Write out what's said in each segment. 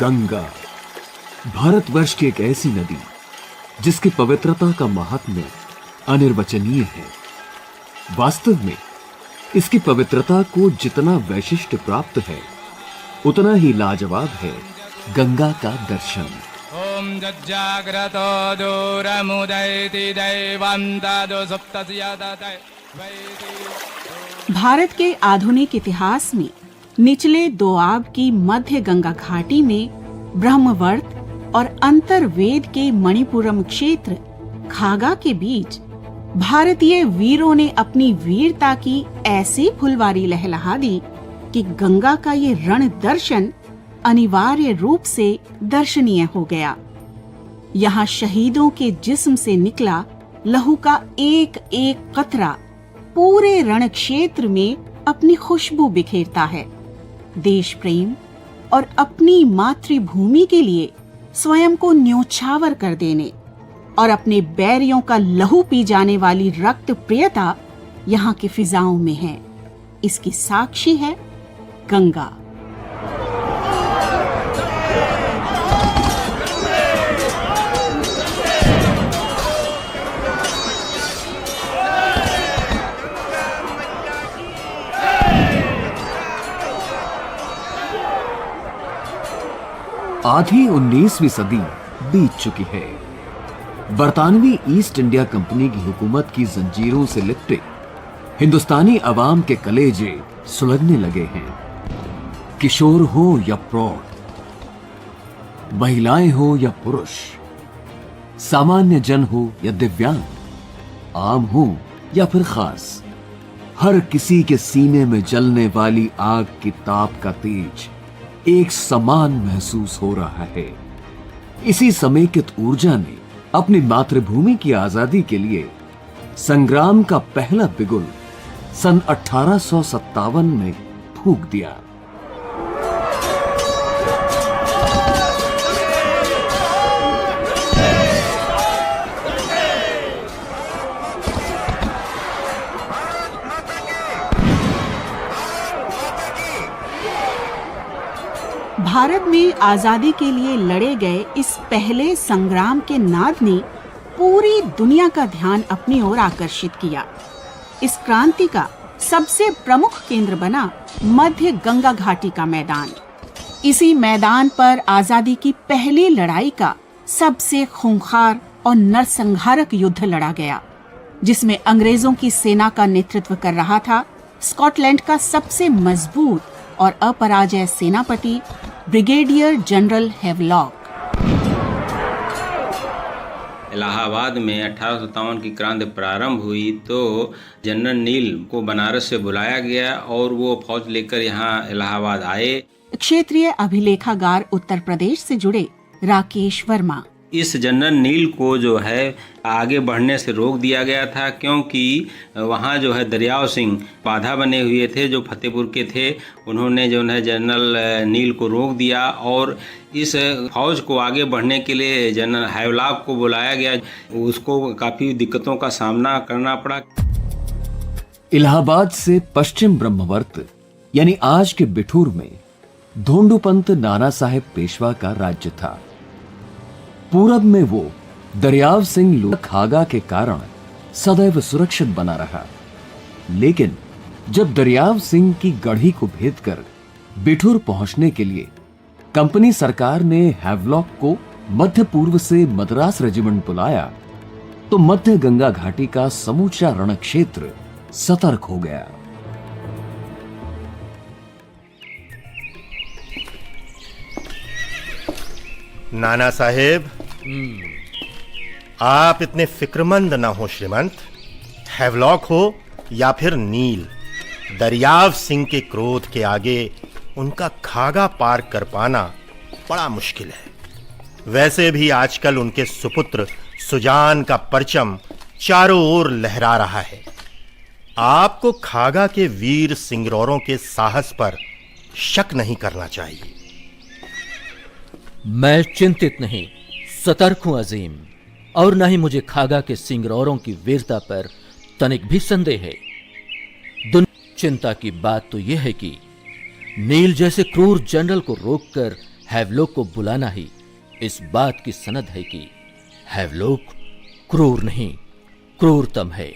गंगा भारतवर्ष की एक ऐसी नदी जिसकी पवित्रता का महात्म्य अनिर्वचनीय है। वास्तव में इसकी पवित्रता को जितना वैशिष्ट्य प्राप्त है उतना ही लाजवाब है गंगा का दर्शन। ओम जज्जाग्रतो दूरमुदैति दैवंतदो सप्तस्यदतै वैति। भारत के आधुनिक इतिहास में निचले दोआब की मध्य गंगा घाटी में ब्रह्मवर्त और अंतर्वेद के मणिपुरम क्षेत्र खागा के बीच भारतीय वीरों ने अपनी वीरता की ऐसी फुलवारी लहलहा दी कि गंगा का ये रण दर्शन अनिवार्य रूप से दर्शनीय हो गया। यहाँ शहीदों के जिस्म से निकला लहू का एक एक कतरा पूरे रण क्षेत्र में अपनी खुशबू बिखेरता है। देश प्रेम और अपनी मातृभूमि के लिए स्वयं को न्योछावर कर देने और अपने बैरियों का लहू पी जाने वाली रक्त प्रियता यहाँ की फिजाओं में है। इसकी साक्षी है गंगा। आधी 19वीं सदी बीत चुकी है। बरतानवी ईस्ट इंडिया कंपनी की हुकूमत की जंजीरों से लिपटे हिंदुस्तानी अवाम के कलेजे सुलगने लगे हैं। किशोर हो या प्रौढ़, महिलाएं हो या पुरुष, सामान्य जन हो या दिव्यांग, आम हो या फिर खास, हर किसी के सीने में जलने वाली आग की ताप का तेज एक समान महसूस हो रहा है। इसी समेकित ऊर्जा ने अपनी मातृभूमि की आजादी के लिए संग्राम का पहला बिगुल सन 1857 में फूंक दिया। भारत में आजादी के लिए लड़े गए इस पहले संग्राम के नाद ने पूरी दुनिया का ध्यान अपनी ओर आकर्षित किया। इस क्रांति का सबसे प्रमुख केंद्र बना मध्य गंगा घाटी का मैदान। इसी मैदान पर आजादी की पहली लड़ाई का सबसे खूंखार और नरसंहारक युद्ध लड़ा गया, जिसमें अंग्रेजों की सेना का नेतृत्व कर रहा था स्कॉटलैंड का सबसे मजबूत और अपराजय सेनापति ब्रिगेडियर जनरल हैवलॉक। इलाहाबाद में 1857 की क्रांति प्रारंभ हुई तो जनरल नील को बनारस से बुलाया गया और वो फौज लेकर यहाँ इलाहाबाद आए। क्षेत्रीय अभिलेखागार उत्तर प्रदेश से जुड़े राकेश वर्मा। इस जनरल नील को जो है आगे बढ़ने से रोक दिया गया था, क्योंकि वहाँ जो है दरियाव सिंह बाधा बने हुए थे जो फतेहपुर के थे। उन्होंने जो है जनरल नील को रोक दिया और इस फौज को आगे बढ़ने के लिए जनरल हैवलॉक को बुलाया गया। उसको काफ़ी दिक्कतों का सामना करना पड़ा। इलाहाबाद से पश्चिम ब्रह्मवर्त यानी आज के बिठूर में धोंडूपंत नाना साहेब पेशवा का राज्य था। पूरब में वो दरियाव सिंह खागा के कारण सदैव सुरक्षित बना रहा। लेकिन जब दरियाव सिंह की गढ़ी को भेदकर बिठूर पहुंचने के लिए कंपनी सरकार ने हैवलॉक को मध्य पूर्व से मद्रास रेजिमेंट बुलाया तो मध्य गंगा घाटी का समूचा रण क्षेत्र सतर्क हो गया। नाना साहेब, आप इतने फिक्रमंद ना हो श्रीमंत। हैवलॉक हो या फिर नील, दरियाव सिंह के क्रोध के आगे उनका खागा पार कर पाना बड़ा मुश्किल है। वैसे भी आजकल उनके सुपुत्र सुजान का परचम चारों ओर लहरा रहा है। आपको खागा के वीर सिंगरौरों के साहस पर शक नहीं करना चाहिए। मैं चिंतित नहीं, सतर्क हूं अजीम, और न ही मुझे खागा के सिंगरौरों की वीरता पर तनिक भी संदेह है। चिंता की बात तो यह है कि नील जैसे क्रूर जनरल को रोककर हैवलॉक को बुलाना ही इस बात की सनद है कि हैवलॉक क्रूर नहीं, क्रूरतम है।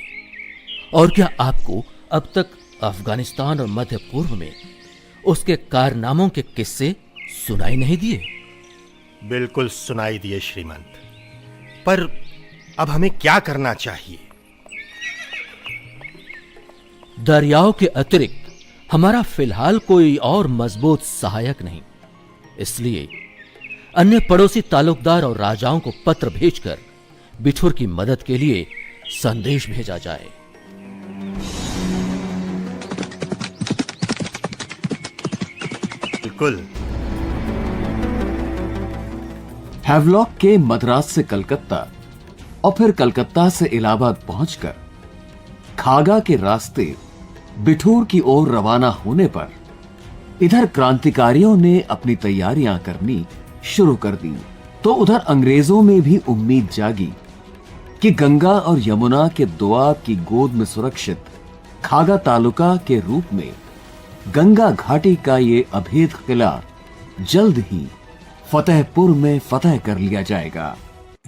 और क्या आपको अब तक अफगानिस्तान और मध्य पूर्व में उसके कारनामों के किस्से सुनाई नहीं दिए? बिल्कुल सुनाई दिए श्रीमंत, पर अब हमें क्या करना चाहिए? दरियाओं के अतिरिक्त हमारा फिलहाल कोई और मजबूत सहायक नहीं, इसलिए अन्य पड़ोसी तालुकदार और राजाओं को पत्र भेजकर बिठूर की मदद के लिए संदेश भेजा जाए। बिल्कुल। हैवलॉक के मद्रास से कलकत्ता और फिर कलकत्ता से इलाहाबाद पहुंचकर खागा के रास्ते बिठूर की ओर रवाना होने पर इधर क्रांतिकारियों ने अपनी तैयारियां करनी शुरू कर दी, तो उधर अंग्रेजों में भी उम्मीद जागी कि गंगा और यमुना के दोआब की गोद में सुरक्षित खागा तालुका के रूप में गंगा घाटी का ये अभेद किला जल्द ही फतेहपुर में फतह कर लिया जाएगा।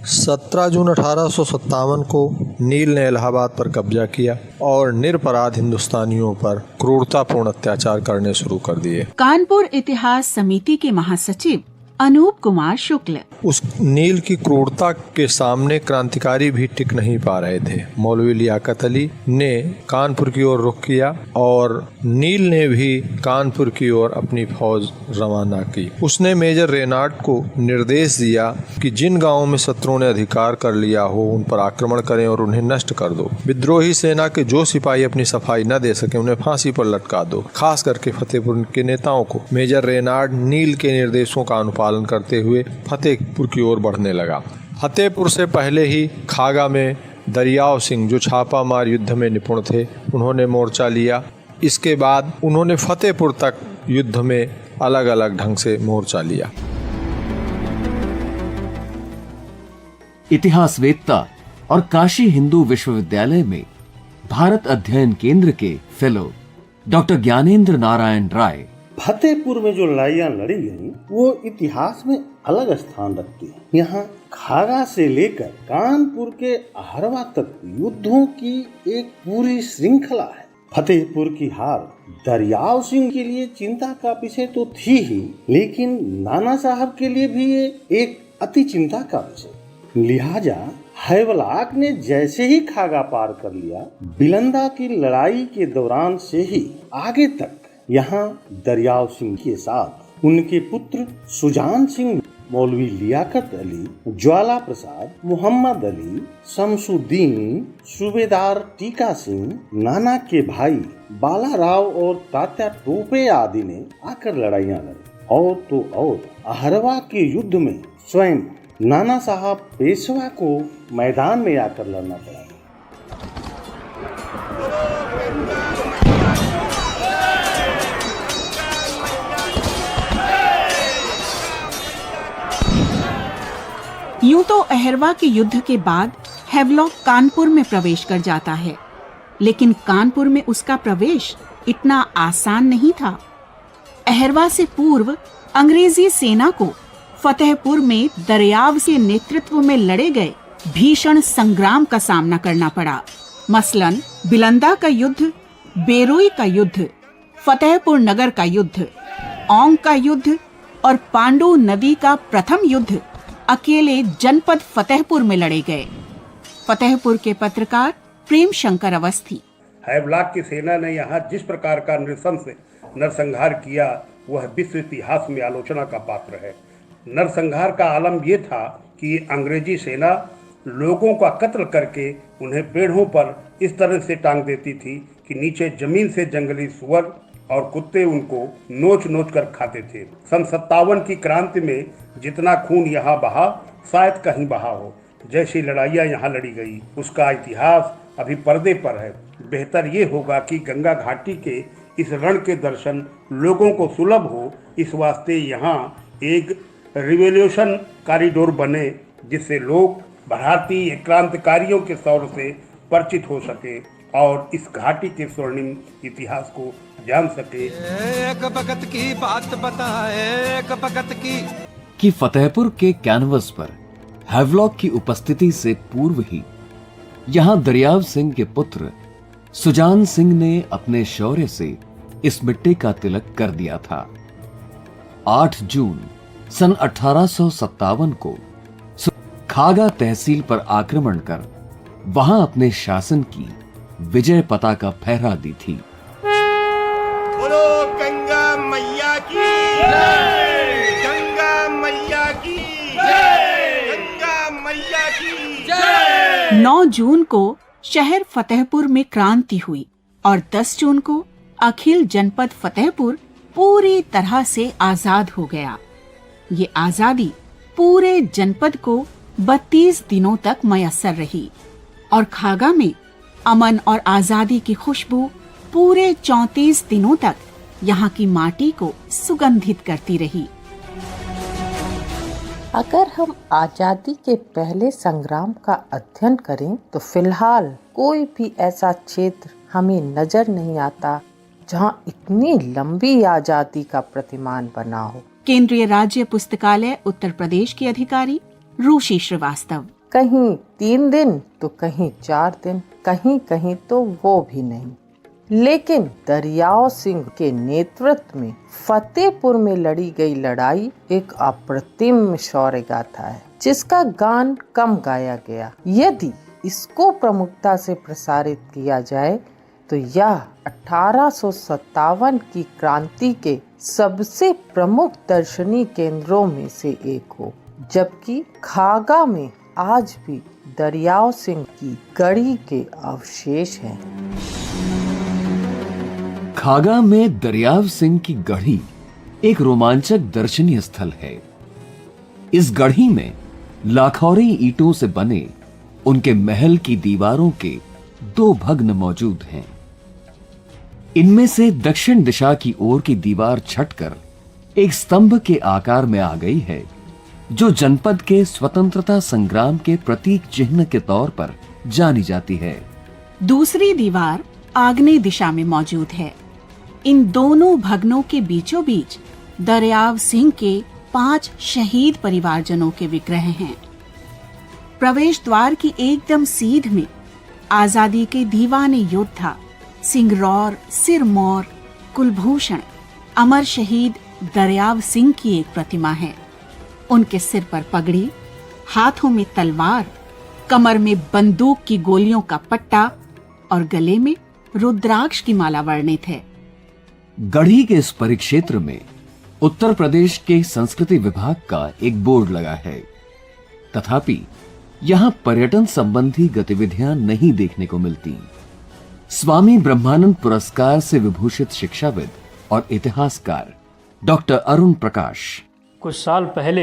17 जून 1857 को नील ने इलाहाबाद पर कब्जा किया और निरपराध हिंदुस्तानियों पर क्रूरतापूर्ण अत्याचार करने शुरू कर दिए। कानपुर इतिहास समिति के महासचिव अनूप कुमार शुक्ल उस नील की क्रूरता के सामने क्रांतिकारी भी टिक नहीं पा रहे थे। मौलवी लियाकत अली ने कानपुर की ओर रुख किया और नील ने भी कानपुर की ओर अपनी फौज रवाना की। उसने मेजर रेनार्ड को निर्देश दिया कि जिन गांवों में शत्रुओं ने अधिकार कर लिया हो उन पर आक्रमण करें और उन्हें नष्ट कर दो। विद्रोही सेना के जो सिपाही अपनी सफाई न दे सके उन्हें फांसी पर लटका दो। खास करके फतेहपुर के नेताओं को मेजर रेनार्ड नील के निर्देशों का अनुपालन करते हुए फतेहपुर की ओर बढ़ने लगा। फतेहपुर से पहले ही खागा में दरियाव सिंह, जो छापामार युद्ध में निपुण थे, उन्होंने मोर्चा लिया। इसके बाद उन्होंने फतेहपुर तक युद्ध में अलग अलग ढंग से मोर्चा लिया। इतिहासवेत्ता और काशी हिंदू विश्वविद्यालय में भारत अध्ययन केंद्र के फेलो डॉक्टर ज्ञानेंद्र नारायण राय फतेहपुर में जो लड़ाइयाँ लड़ी गई वो इतिहास में अलग स्थान रखती है। यहाँ खागा से लेकर कानपुर के अहरवा तक युद्धों की एक पूरी श्रृंखला है। फतेहपुर की हार दरियाव सिंह के लिए चिंता का विषय तो थी ही, लेकिन नाना साहब के लिए भी ये एक अति चिंता का विषय। लिहाजा हैवलाक ने जैसे ही खागा पार कर लिया, बिलंदा की लड़ाई के दौरान से ही आगे तक यहाँ दरियाव सिंह के साथ उनके पुत्र सुजान सिंह, मौलवी लियाकत अली, ज्वाला प्रसाद, मोहम्मद अली, शमसुद्दीन, सूबेदार टीका सिंह, नाना के भाई बाला राव और तात्या टोपे आदि ने आकर लड़ाइयाँ लड़ी। और तो और अहरवा के युद्ध में स्वयं नाना साहब पेशवा को मैदान में आकर लड़ना पड़ा। यूं तो अहरवा के युद्ध के बाद हैवलॉक कानपुर में प्रवेश कर जाता है, लेकिन कानपुर में उसका प्रवेश इतना आसान नहीं था। अहरवा से पूर्व अंग्रेजी सेना को फतेहपुर में दरियाव के नेतृत्व में लड़े गए भीषण संग्राम का सामना करना पड़ा। मसलन बिलंदा का युद्ध, बेरोई का युद्ध, फतेहपुर नगर का युद्ध, औंग का युद्ध और पांडु नदी का प्रथम युद्ध अकेले जनपद फतेहपुर में लड़े गए। फतेहपुर के पत्रकार प्रेम शंकर अवस्थी। हैवलाक की सेना ने यहाँ जिस प्रकार का नृशंस नरसंहार किया वह विश्व इतिहास में आलोचना का पात्र है। नरसंहार का आलम ये था कि अंग्रेजी सेना लोगों का कत्ल करके उन्हें पेड़ों पर इस तरह से टांग देती थी कि नीचे जमीन से जंगली सुअर और कुत्ते उनको नोच नोच कर खाते थे। सन 57 की क्रांति में जितना खून यहाँ बहा शायद कहीं बहा हो। जैसी लड़ाइयाँ यहाँ लड़ी गई उसका इतिहास अभी पर्दे पर है। बेहतर ये होगा कि गंगा घाटी के इस रण के दर्शन लोगों को सुलभ हो, इस वास्ते यहाँ एक रिवोल्यूशन कॉरिडोर बने जिससे लोग भारतीय क्रांतिकारियों के सौर से परिचित हो सके और इस घाटी के स्वर्णिम इतिहास को जान सके। एक भगत की बात बताए, एक भगत की कि फतेहपुर के कैनवस पर हैवलॉक की उपस्थिति से पूर्व ही यहां दरियाव सिंह के पुत्र सुजान सिंह ने अपने शौर्य से इस मिट्टी का तिलक कर दिया था। 8 जून सन 1857 को खागा तहसील पर आक्रमण कर वहां अपने शासन की विजय पताका फहरा दी थी। बोलो गंगा मैया की जय, गंगा मैया की जय, गंगा मैया की जय। 9 जून को शहर फतेहपुर में क्रांति हुई और 10 जून को अखिल जनपद फतेहपुर पूरी तरह से आजाद हो गया। ये आजादी पूरे जनपद को 32 दिनों तक मयस्सर रही और खागा में अमन और आजादी की खुशबू पूरे 34 दिनों तक यहाँ की माटी को सुगंधित करती रही। अगर हम आजादी के पहले संग्राम का अध्ययन करें तो फिलहाल कोई भी ऐसा क्षेत्र हमें नजर नहीं आता जहां इतनी लंबी आजादी का प्रतिमान बना हो। केंद्रीय राज्य पुस्तकालय उत्तर प्रदेश के अधिकारी रूशी श्रीवास्तव। कहीं 3 दिन तो कहीं 4 दिन, कहीं कहीं तो वो भी नहीं। लेकिन दरियाव सिंह के नेतृत्व में फतेहपुर में लड़ी गई लड़ाई एक अप्रतिम शौर्य गाथा है, जिसका गान कम गाया गया। यदि इसको प्रमुखता से प्रसारित किया जाए तो यह 1857 की क्रांति के सबसे प्रमुख दर्शनीय केंद्रों में से एक हो, जबकि खागा में आज भी दरियाव सिंह की गढ़ी के अवशेष हैं। खागा में दरियाव सिंह की गढ़ी एक रोमांचक दर्शनीय स्थल है। इस गढ़ी में लाखौरी ईंटों से बने उनके महल की दीवारों के 2 भग्न मौजूद हैं। इनमें से दक्षिण दिशा की ओर की दीवार छटकर एक स्तंभ के आकार में आ गई है, जो जनपद के स्वतंत्रता संग्राम के प्रतीक चिन्ह के तौर पर जानी जाती है। दूसरी दीवार आग्नेय दिशा में मौजूद है। इन दोनों भग्नों के बीचों बीच दरियाव सिंह के 5 शहीद परिवारजनों के विग्रह हैं। प्रवेश द्वार की एकदम सीध में आजादी के दीवाने योद्धा सिंगरौर, सिरमौर, कुलभूषण, अमर शहीद दरियाव सिंह की एक प्रतिमा है। उनके सिर पर पगड़ी, हाथों में तलवार, कमर में बंदूक की गोलियों का पट्टा और गले में रुद्राक्ष की माला वर्णित है। गढ़ी के इस परिक्षेत्र में उत्तर प्रदेश के संस्कृति विभाग का एक बोर्ड लगा है, तथापि यहां पर्यटन संबंधी गतिविधियां नहीं देखने को मिलती। स्वामी ब्रह्मानंद पुरस्कार से विभूषित शिक्षाविद और इतिहासकार डॉक्टर अरुण प्रकाश। कुछ साल पहले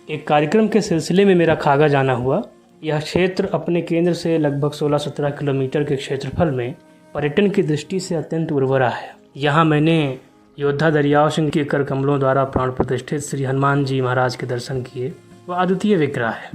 एक कार्यक्रम के सिलसिले में मेरा खागा जाना हुआ। यह क्षेत्र अपने केंद्र से लगभग 16-17 किलोमीटर के क्षेत्रफल में पर्यटन की दृष्टि से अत्यंत उर्वरा है। यहाँ मैंने योद्धा दरियाव सिंह के कर कमलों द्वारा प्राण प्रतिष्ठित श्री हनुमान जी महाराज के दर्शन किए। वह अद्वितीय विग्रह है।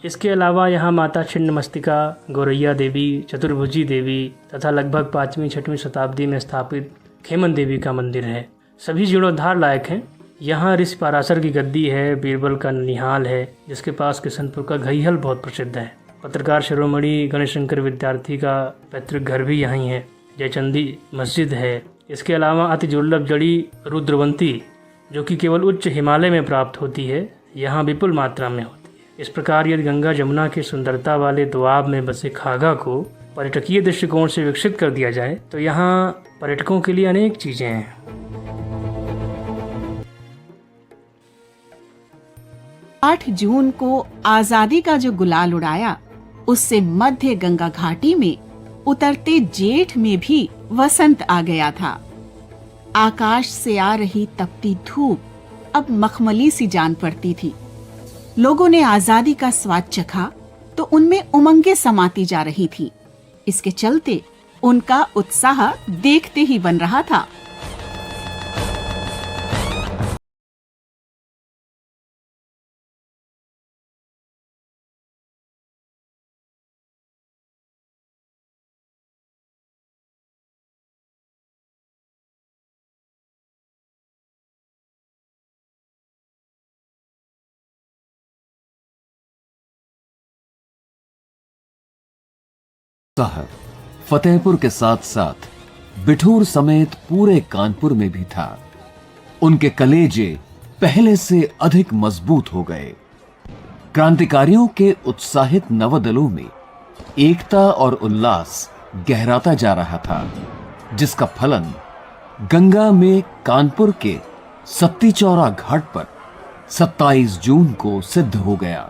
इसके अलावा यहाँ माता छिन्नमस्तिका, गौरैया देवी, चतुर्भुजी देवी तथा लगभग 5वीं-6वीं शताब्दी में स्थापित खेमन देवी का मंदिर है। सभी जीर्णोद्धार लायक हैं। यहाँ ऋषि पराशर की गद्दी है, बीरबल का निहाल है, जिसके पास किशनपुर का घईहल बहुत प्रसिद्ध है। पत्रकार शिरोमणि गणेश शंकर विद्यार्थी का पैतृक घर भी यहीं है। जयचंदी मस्जिद है। इसके अलावा अति दुर्लभ जड़ी रुद्रवंती, जो कि केवल उच्च हिमालय में प्राप्त होती है, यहाँ विपुल मात्रा में होती है। इस प्रकार यदि गंगा जमुना की सुंदरता वाले दोआब में बसे खागा को पर्यटकीय दृष्टिकोण से विकसित कर दिया जाए तो यहाँ पर्यटकों के लिए अनेक चीजें हैं। 8 जून को आजादी का जो गुलाल उड़ाया, उससे मध्य गंगा घाटी में उतरते जेठ में भी वसंत आ गया था। आकाश से आ रही तपती धूप अब मखमली सी जान पड़ती थी। लोगों ने आजादी का स्वाद चखा तो उनमें उमंगे समाती जा रही थी। इसके चलते उनका उत्साह देखते ही बन रहा था। साहब फतेहपुर के साथ साथ बिठूर समेत पूरे कानपुर में भी था। उनके कलेजे पहले से अधिक मजबूत हो गए। क्रांतिकारियों के उत्साहित नवदलों में एकता और उल्लास गहराता जा रहा था, जिसका फलन गंगा में कानपुर के सत्ती चौरा घाट पर 27 जून को सिद्ध हो गया।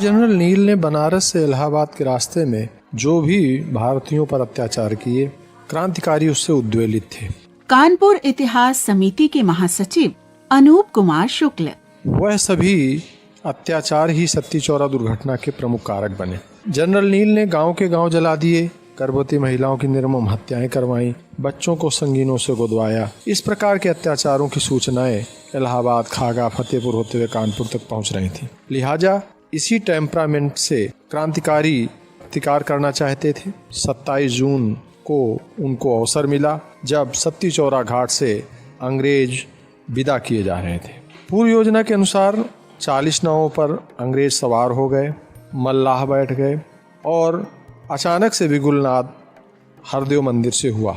जनरल नील ने बनारस से इलाहाबाद के रास्ते में जो भी भारतीयों पर अत्याचार किए, क्रांतिकारी उससे उद्वेलित थे। कानपुर इतिहास समिति के महासचिव अनूप कुमार शुक्ल, वह सभी अत्याचार ही सत्ती चौरा दुर्घटना के प्रमुख कारक बने। जनरल नील ने गांव के गांव जला दिए, गर्भवती महिलाओं की निर्मम हत्याएं करवाईं, बच्चों को संगीनों से गुदवाया। इस प्रकार के अत्याचारों की सूचनाएं इलाहाबाद, खागा, फतेहपुर होते हुए कानपुर तक पहुंच रही थी। लिहाजा इसी टेम्परामेंट से क्रांतिकारी प्रतिकार करना चाहते थे। 27 जून को उनको अवसर मिला जब सत्ती चौरा घाट से अंग्रेज विदा किए जा रहे थे। पूर्व योजना के अनुसार 40 नावों पर अंग्रेज सवार हो गए, मल्लाह बैठ गए और अचानक से बिगुलनाद हरदेव मंदिर से हुआ।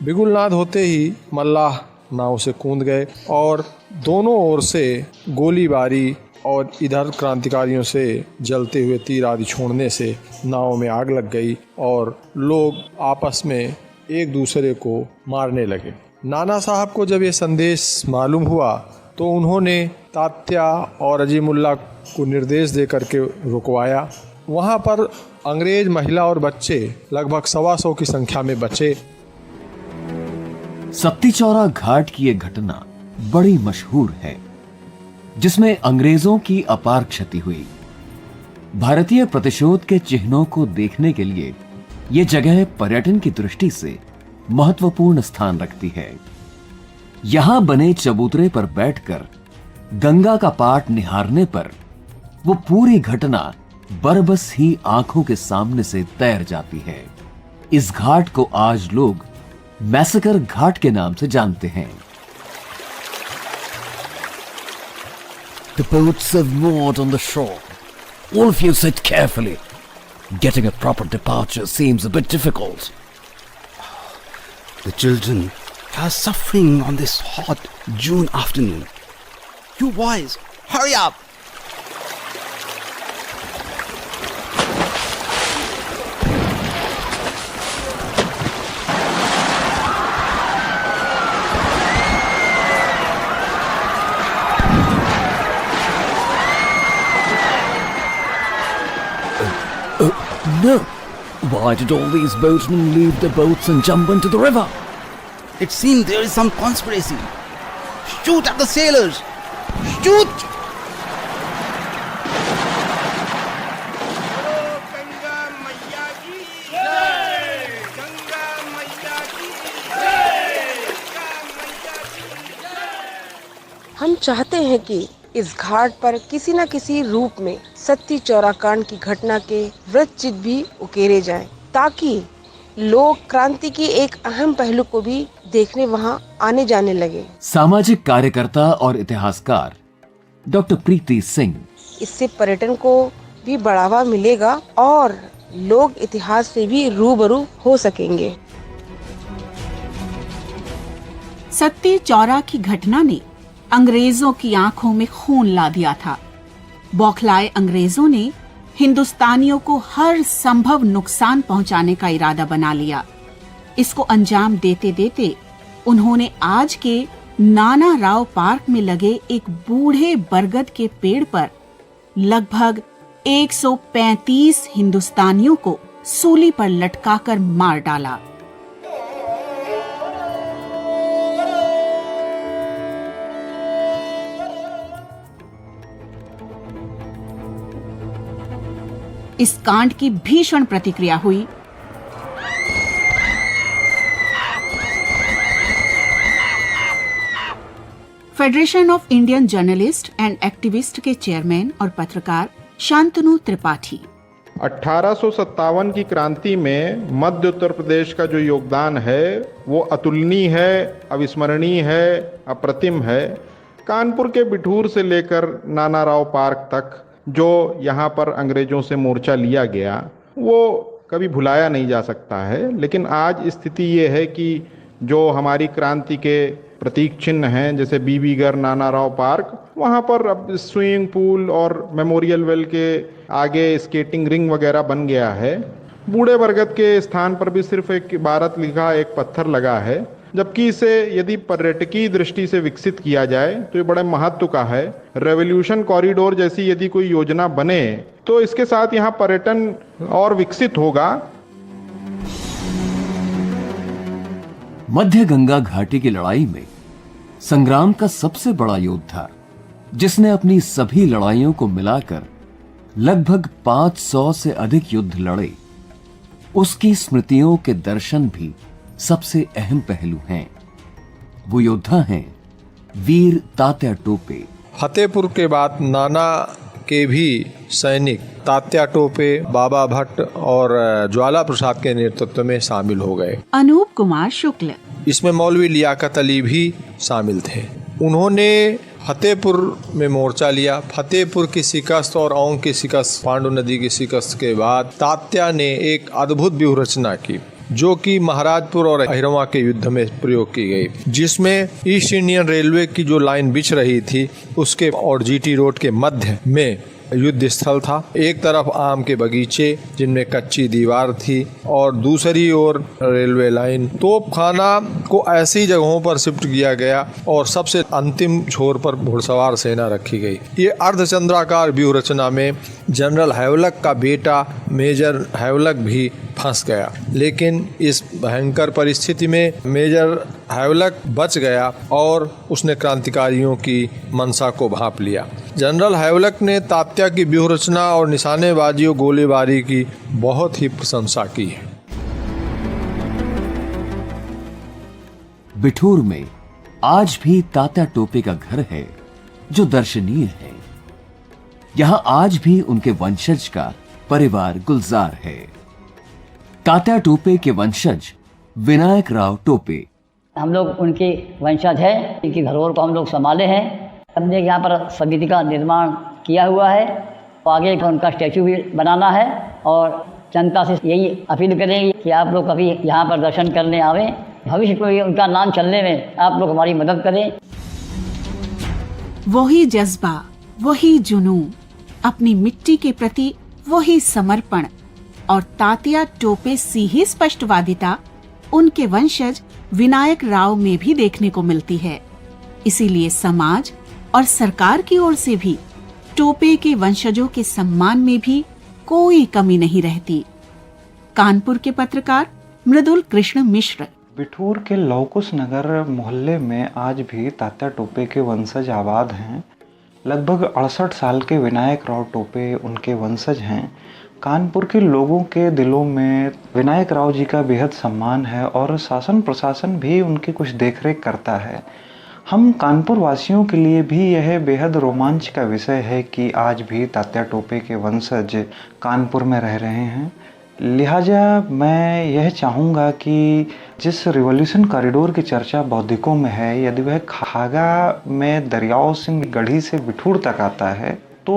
बिगुलनाद होते ही मल्लाह नाव से कूद गए और दोनों ओर से गोलीबारी और इधर क्रांतिकारियों से जलते हुए तीर आदि छोड़ने से नाव में आग लग गई और लोग आपस में एक दूसरे को मारने लगे। नाना साहब को जब ये संदेश मालूम हुआ तो उन्होंने तात्या और अजीमुल्ला को निर्देश दे करके रुकवाया। वहाँ पर अंग्रेज महिला और बच्चे लगभग 125 की संख्या में बचे। सत्ती चौरा घाट की यह घटना बड़ी मशहूर है, जिसमें अंग्रेजों की अपार क्षति हुई। भारतीय प्रतिशोध के चिन्हों को देखने के लिए यह जगह पर्यटन की दृष्टि से महत्वपूर्ण स्थान रखती है। यहां बने चबूतरे पर बैठकर गंगा का पाट निहारने पर वो पूरी घटना बरबस ही आंखों के सामने से तैर जाती है। इस घाट को आज लोग मैसेकर घाट के नाम से जानते हैं। The boats have moored on the shore. All of you sit carefully. Getting a proper departure seems a bit difficult. The children are suffering on this hot June afternoon. You boys, hurry up! No! Why did all these boatmen leave the boats and jump into the river? It seems there is some conspiracy. Shoot at the sailors! Shoot! हम चाहते हैं कि इस घाट पर किसी न किसी रूप में सत्ती चौरा कांड की घटना के वृत्तचित्र भी उकेरे जाएं, ताकि लोग क्रांति की एक अहम पहलू को भी देखने वहां आने जाने लगे। सामाजिक कार्यकर्ता और इतिहासकार डॉक्टर प्रीति सिंह, इससे पर्यटन को भी बढ़ावा मिलेगा और लोग इतिहास से भी रूबरू हो सकेंगे। सत्ती चौरा की घटना ने अंग्रेजों की आंखों में खून ला दिया था। बौखलाए अंग्रेजों ने हिंदुस्तानियों को हर संभव नुकसान पहुंचाने का इरादा बना लिया। इसको अंजाम देते देते उन्होंने आज के नाना राव पार्क में लगे एक बूढ़े बरगद के पेड़ पर लगभग 135 हिंदुस्तानियों को सूली पर लटकाकर मार डाला। इस कांड की भीषण प्रतिक्रिया हुई। Federation of Indian journalist and activist के चेयरमैन और पत्रकार शांतनु त्रिपाठी। 1857 की क्रांति में मध्य उत्तर प्रदेश का जो योगदान है वो अतुलनीय है, अविस्मरणीय है, अप्रतिम है। कानपुर के बिठूर से लेकर नाना राव पार्क तक जो यहाँ पर अंग्रेजों से मोर्चा लिया गया, वो कभी भुलाया नहीं जा सकता है। लेकिन आज स्थिति ये है कि जो हमारी क्रांति के प्रतीक चिन्ह हैं, जैसे बीबीगढ़, नाना राव पार्क, वहाँ पर अब स्विमिंग पूल और मेमोरियल वेल के आगे स्केटिंग रिंग वगैरह बन गया है। बूढ़े बरगद के स्थान पर भी सिर्फ एक इबारत लिखा एक पत्थर लगा है, जबकि इसे यदि पर्यटकीय दृष्टि से विकसित किया जाए तो ये बड़े महत्व का है। रेवोल्यूशन कॉरिडोर जैसी यदि कोई योजना बने तो इसके साथ यहाँ पर्यटन और विकसित होगा। मध्य गंगा घाटी की लड़ाई में संग्राम का सबसे बड़ा योद्धा, जिसने अपनी सभी लड़ाइयों को मिलाकर लगभग 500 से अधिक युद्ध लड़े, उसकी स्मृतियों के दर्शन भी सबसे अहम पहलू हैं। वो योद्धा हैं वीर तात्या टोपे। फतेहपुर के बाद नाना के भी सैनिक तात्या टोपे, बाबा भट्ट और ज्वाला प्रसाद के नेतृत्व में शामिल हो गए। अनूप कुमार शुक्ल, इसमें मौलवी लियाकत अली भी शामिल थे। उन्होंने फतेहपुर में मोर्चा लिया। फतेहपुर की शिकस्त और औंग की शिकस्त, पांडु नदी की शिकस्त के बाद तात्या ने एक अद्भुत व्यूह रचना की, जो कि महाराजपुर और अहिरवा के युद्ध में प्रयोग की गई, जिसमें ईस्ट इंडियन रेलवे की जो लाइन बिछ रही थी उसके और जीटी रोड के मध्य में युद्ध स्थल था। एक तरफ आम के बगीचे जिनमें कच्ची दीवार थी और दूसरी ओर रेलवे लाइन। तोपखाना को ऐसी जगहों पर शिफ्ट किया गया और सबसे अंतिम छोर पर घुड़सवार सेना रखी गई। ये अर्धचंद्राकार व्यूह रचना में जनरल हैवलक का बेटा मेजर हैवलक भी फंस गया, लेकिन इस भयंकर परिस्थिति में मेजर हैवलक बच गया और उसने क्रांतिकारियों की मंशा को भांप लिया। जनरल हैवलक ने तात्या की व्यूह रचना और निशानेबाजी और गोलीबारी की बहुत ही प्रशंसा की है। बिठूर में आज भी तात्या टोपे का घर है, जो दर्शनीय है। यहां आज भी उनके वंशज का परिवार गुलजार है। तात्या टोपे के वंशज विनायक राव टोपे, हम लोग उनके वंशज हैं। इनकी धरोहर को हम लोग संभाले हैं। हमने यहाँ पर समिति का निर्माण किया हुआ है और आगे उनका स्टैचू भी बनाना है और जनता से यही अपील करेंगे कि आप लोग कभी यहाँ पर दर्शन करने आवें। भविष्य में उनका नाम चलने में आप लोग हमारी मदद करें। वही जज्बा, वही जुनून, अपनी मिट्टी के प्रति वही समर्पण और तात्या टोपे सी ही स्पष्टवादिता उनके वंशज विनायक राव में भी देखने को मिलती है। इसीलिए समाज और सरकार की ओर से भी टोपे के वंशजों के सम्मान में भी कोई कमी नहीं रहती। कानपुर के पत्रकार मृदुल कृष्ण मिश्र। बिठूर के लौकुश नगर मोहल्ले में आज भी तात्या टोपे के वंशज आबाद हैं। लगभग 68 साल के विनायक राव टोपे उनके वंशज हैं। कानपुर के लोगों के दिलों में विनायक राव जी का बेहद सम्मान है और शासन प्रशासन भी उनकी कुछ देखरेख करता है। हम कानपुर वासियों के लिए भी यह बेहद रोमांच का विषय है कि आज भी तात्या टोपे के वंशज कानपुर में रह रहे हैं। लिहाजा मैं यह चाहूँगा कि जिस रिवॉल्यूशन कॉरिडोर की चर्चा बौद्धिकों में है, यदि वह खागा में दरियाव सिंह गढ़ी से बिठूर तक आता है तो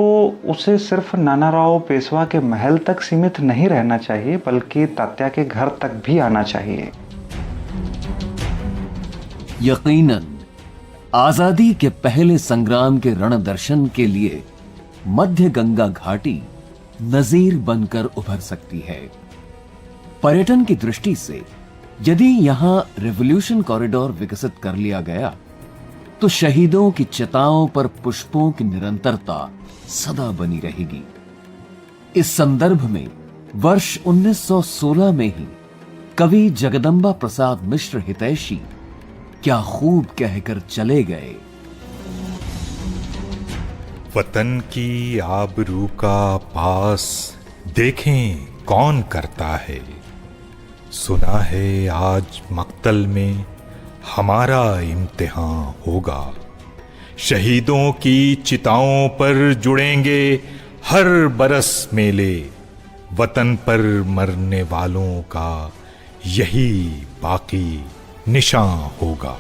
उसे सिर्फ नाना राव पेशवा के महल तक सीमित नहीं रहना चाहिए, बल्कि तात्या के घर तक भी आना चाहिए। यकीनन आजादी के पहले संग्राम के रणदर्शन के लिए मध्य गंगा घाटी नजीर बनकर उभर सकती है। पर्यटन की दृष्टि से यदि यहां रिवॉल्यूशन कॉरिडोर विकसित कर लिया गया तो शहीदों की चिताओं पर पुष्पों की निरंतरता सदा बनी रहेगी। इस संदर्भ में वर्ष 1916 में ही कवि जगदम्बा प्रसाद मिश्र हितैषी क्या खूब कहकर चले गए। वतन की आबरू का पास देखें कौन करता है। सुना है आज मक्तल में हमारा इम्तिहान होगा। शहीदों की चिताओं पर जुड़ेंगे हर बरस मेले। वतन पर मरने वालों का यही बाकी निशान होगा।